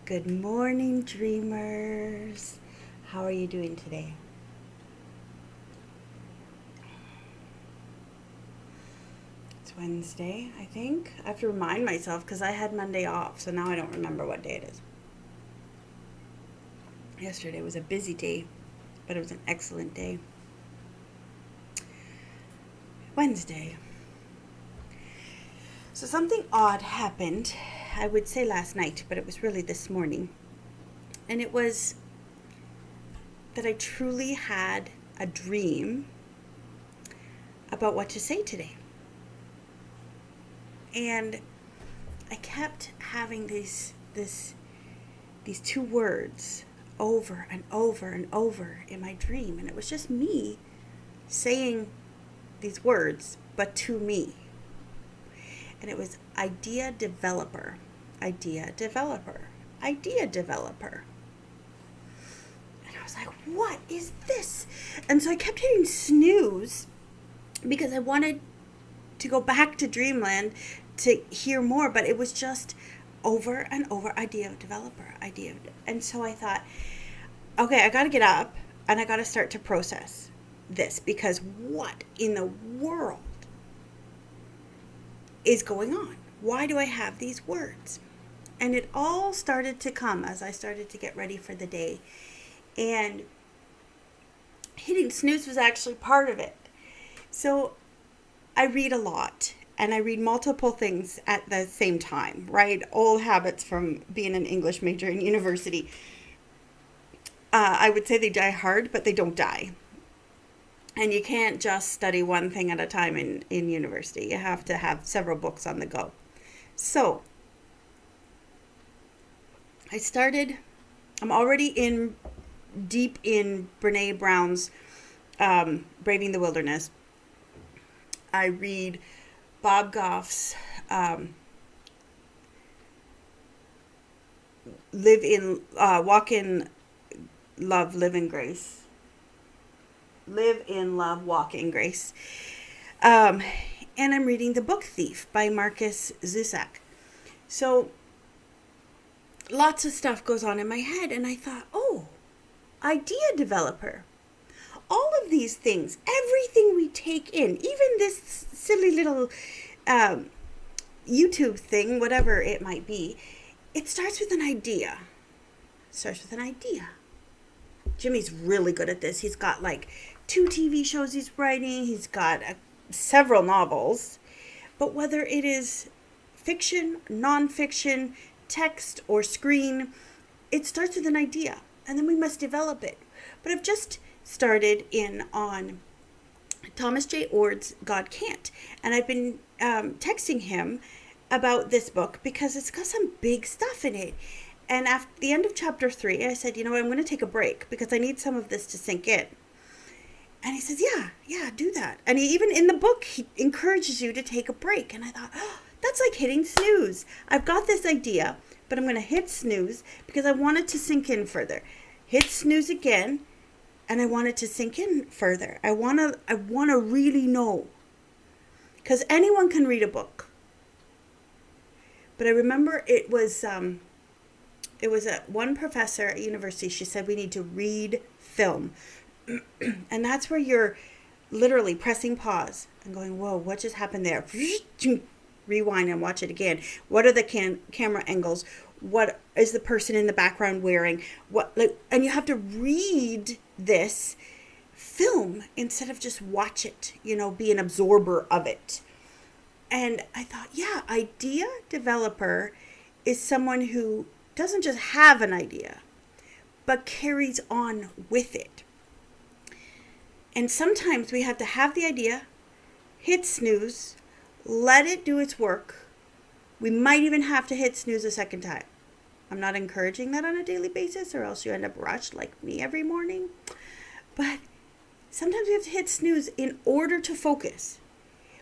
Good morning, dreamers. How are you doing today? It's Wednesday, I think. I have to remind myself because I had Monday off, so now I don't remember what day it is. Yesterday was a busy day, but it was an excellent day. Wednesday. So something odd happened, I would say last night, but it was really this morning. And it was that I truly had a dream about what to say today. And I kept having these two words over and over and over in my dream, and it was just me saying these words, but to me. And it was idea developer, idea developer, idea developer. And I was like, what is this? And so I kept hitting snooze because I wanted to go back to Dreamland to hear more, but it was just over and over idea of developer, idea. And so I thought, okay, I got to get up and I got to start to process this because what in the world is going on? Why do I have these words? And it all started to come as I started to get ready for the day. And hitting snooze was actually part of it. So I read a lot and I read multiple things at the same time, right? Old habits from being an English major in university. I would say they die hard, but they don't die. And you can't just study one thing at a time in university. You have to have several books on the go. So I started, I'm already in deep in Brene Brown's Braving the Wilderness. I read Bob Goff's Walk in Love, Live in Grace. Live in Love, Walk in Grace. Um, and I'm reading The Book Thief by Marcus Zusak. So lots of stuff goes on in my head, and I thought, oh, idea developer. All of these things, everything we take in, even this silly little um, YouTube thing, whatever it might be, it starts with an idea. It starts with an idea. Jimmy's really good at this. He's got like 2 TV shows he's writing. He's got several novels. But whether it is fiction, nonfiction, text, or screen, it starts with an idea. And then we must develop it. But I've just started in on Thomas J. Ord's God Can't. And I've been texting him about this book because it's got some big stuff in it. And after the end of chapter 3, I said, you know what, I'm going to take a break because I need some of this to sink in. And he says, yeah, do that. And he even in the book, he encourages you to take a break. And I thought, oh, that's like hitting snooze. I've got this idea, but I'm going to hit snooze because I want it to sink in further. Hit snooze again, and I want it to sink in further. I want to really know. Because anyone can read a book. But I remember it was one professor at university. She said we need to read film. And that's where you're literally pressing pause and going, whoa, what just happened there? Rewind and watch it again. What are the camera angles? What is the person in the background wearing? And you have to read this film instead of just watch it, be an absorber of it. And I thought, yeah, idea developer is someone who doesn't just have an idea, but carries on with it. And sometimes we have to have the idea, hit snooze, let it do its work. We might even have to hit snooze a second time. I'm not encouraging that on a daily basis, or else you end up rushed like me every morning. But sometimes we have to hit snooze in order to focus.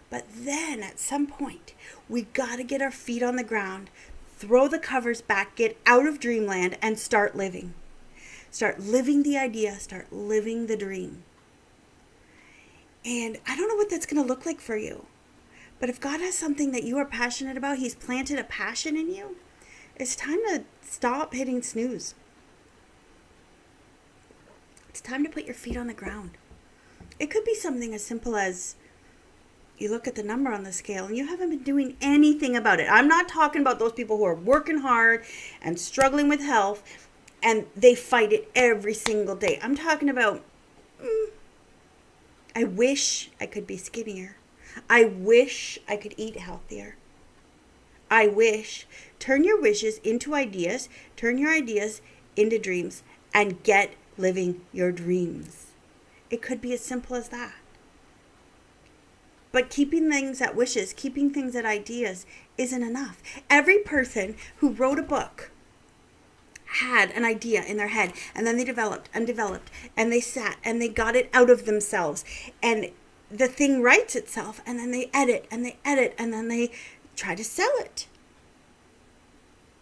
But then at some point, we got to get our feet on the ground, throw the covers back, get out of dreamland, and start living. Start living the idea, start living the dream. And I don't know what that's going to look like for you. But if God has something that you are passionate about, He's planted a passion in you, It's time to stop hitting snooze. It's time to put your feet on the ground. It could be something as simple as you look at the number on the scale and you haven't been doing anything about it. I'm not talking about those people who are working hard and struggling with health and they fight it every single day. I'm talking about, I wish I could be skinnier. I wish I could eat healthier. I wish. Turn your wishes into ideas. Turn your ideas into dreams and get living your dreams. It could be as simple as that. But keeping things at wishes, keeping things at ideas isn't enough. Every person who wrote a book had an idea in their head, and then they developed, and they sat and they got it out of themselves. And the thing writes itself, and then they edit, and then they try to sell it.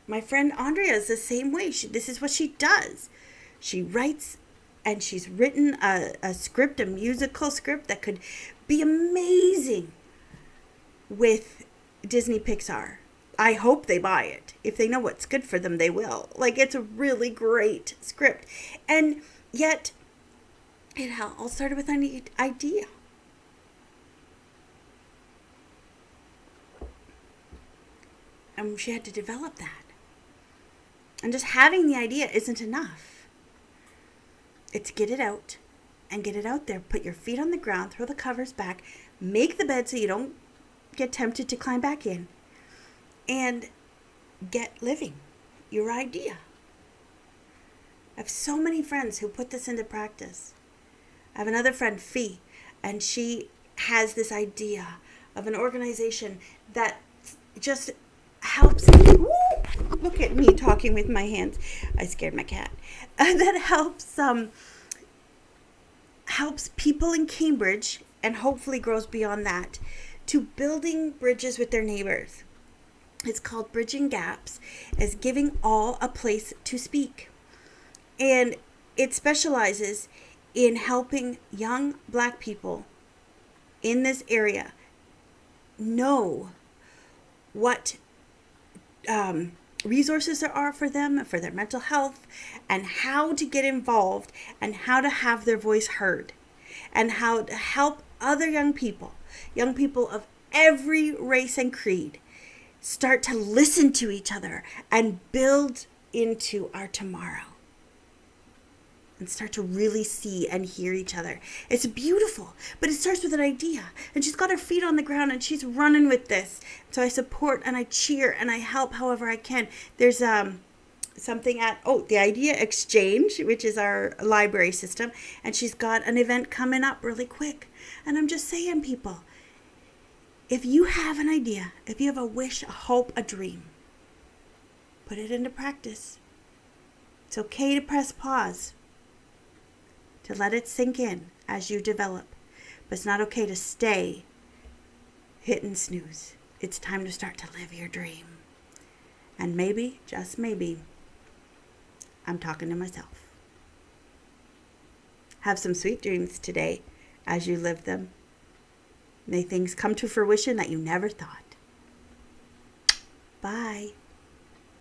My friend Andrea is the same way. This is what she does. She writes, and she's written a script, a musical script that could be amazing with Disney Pixar. I hope they buy it. If they know what's good for them, they will. Like, it's a really great script. And yet, it all started with an idea. And she had to develop that. And just having the idea isn't enough. It's get it out and get it out there. Put your feet on the ground, throw the covers back, make the bed so you don't get tempted to climb back in, and get living your idea. I have so many friends who put this into practice. I have another friend, Fee, and she has this idea of an organization that just helps. Look at me talking with my hands. I scared my cat. That helps people in Cambridge, and hopefully grows beyond that, to building bridges with their neighbors. It's called Bridging Gaps, as giving all a place to speak. And it specializes in helping young Black people in this area know what resources there are for them, for their mental health, and how to get involved, and how to have their voice heard, and how to help other young people of every race and creed, start to listen to each other and build into our tomorrow. And start to really see and hear each other. It's beautiful, but it starts with an idea. And she's got her feet on the ground and she's running with this. So I support and I cheer and I help however I can. There's something at the Idea Exchange, which is our library system, and she's got an event coming up really quick. And I'm just saying, people, if you have an idea, if you have a wish, a hope, a dream, put it into practice. It's okay to press pause, to let it sink in as you develop. But it's not okay to stay hitting snooze. It's time to start to live your dream. And maybe, just maybe, I'm talking to myself. Have some sweet dreams today as you live them. May things come to fruition that you never thought. Bye.